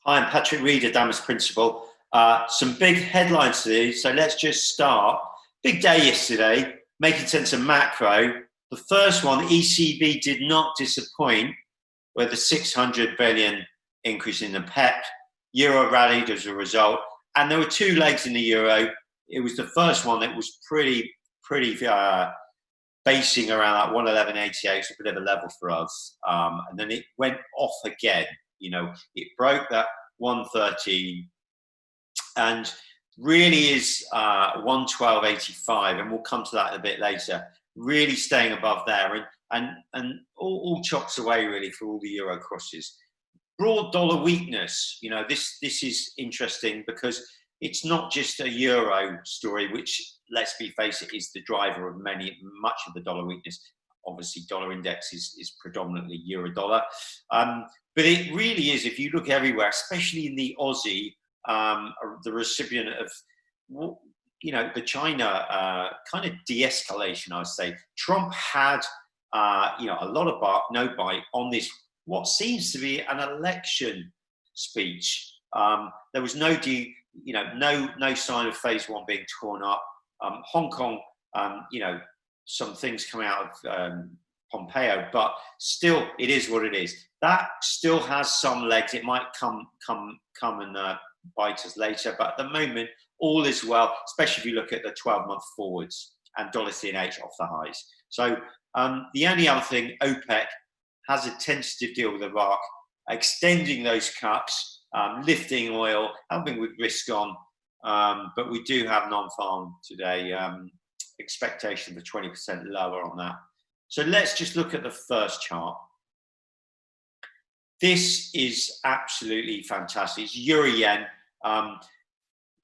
Hi, I'm Patrick Reed, Adamas Principal. Some big headlines today, so let's just start. Big day yesterday, making sense of macro. The first one, ECB did not disappoint with the 600 billion increase in the PEP. Euro rallied as a result, and there were two legs in the euro. It was the first one that was pretty basing around that 111.88, a bit of a level for us, and then it went off again. You know, it broke that 113 and really is 112.85, and we'll come to that a bit later. Really staying above there, and all chocks away really for all the euro crosses. Broad dollar weakness. You know, this is interesting because it's not just a euro story, which, let's be face it, is the driver of much of the dollar weakness. Obviously, dollar index is predominantly euro dollar. But it really is, if you look everywhere, especially in the Aussie, the recipient of, you know, the China kind of de-escalation, I would say. Trump had, you know, a lot of no bite on this, what seems to be an election speech. There was no sign of phase one being torn up. Hong Kong, you know, some things coming out of Pompeo, but still, it is what it is. That still has some legs. It might come and bite us later, but at the moment, all is well, especially if you look at the 12-month forwards and dollar CNH off the highs. So the only other thing, OPEC has a tentative deal with Iraq, extending those cuts, lifting oil, helping with risk on, but we do have non-farm today. Expectation of 20% lower on that. So let's just look at the first chart. This is absolutely fantastic. It's euro yen.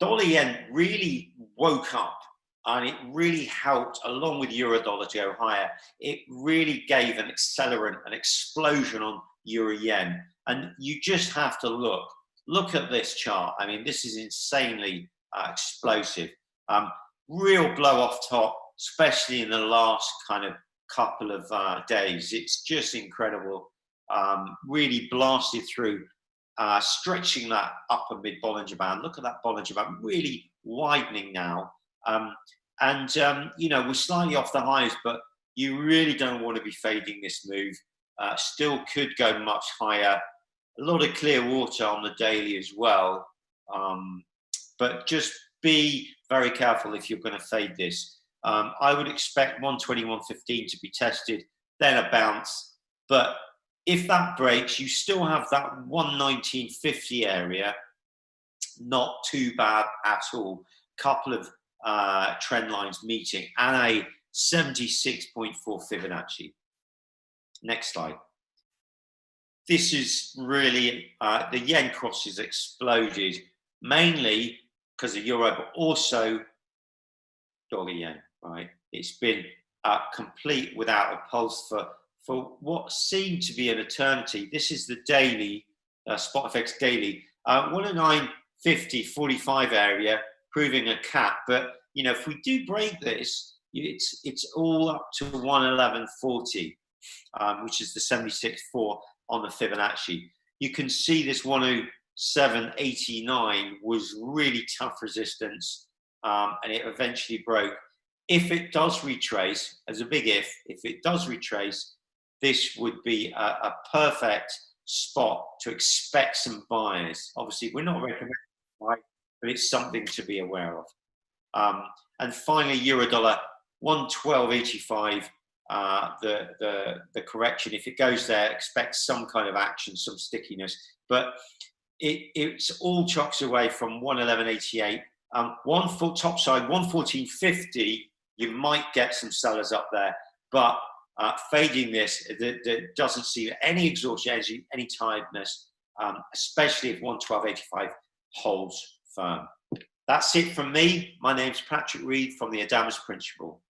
Dollar yen really woke up, and it really helped, along with euro dollar, to go higher. It really gave an accelerant, an explosion on euro yen. And you just have to look at this chart. I mean, this is insanely explosive. Real blow off top, especially in the last kind of couple of days. It's just incredible. Really blasted through, stretching that upper mid Bollinger Band. Look at that Bollinger Band, really widening now. You know, we're slightly off the highs, but you really don't want to be fading this move. Still could go much higher. A lot of clear water on the daily as well. But just be very careful if you're going to fade this. I would expect 121.15 to be tested, then a bounce. But if that breaks, you still have that 119.50 area. Not too bad at all. Couple of trend lines meeting and a 76.4 Fibonacci. Next slide. This is really, the yen crosses exploded, mainly because of euro, but also dollar yen, right? It's been complete without a pulse for what seemed to be an eternity. This is the daily, SpotFX daily, 109.50, 45 area, proving a cap. But, you know, if we do break this, it's all up to 111.40, which is the 76.4 on the Fibonacci. You can see this 107.89 was really tough resistance, and it eventually broke. If it does retrace, as a big if it does retrace, this would be a perfect spot to expect some buyers. Obviously, we're not recommending, right, but it's something to be aware of. And finally, euro dollar 112.85. The correction, if it goes there, expect some kind of action, some stickiness, but it's all chocks away from 111.88. One full top side, 114.50, you might get some sellers up there, but fading this, there doesn't see any exhaustion, any tiredness, especially if 112.85 holds firm. That's it from me. My name's Patrick Reed from the Adamas Principal.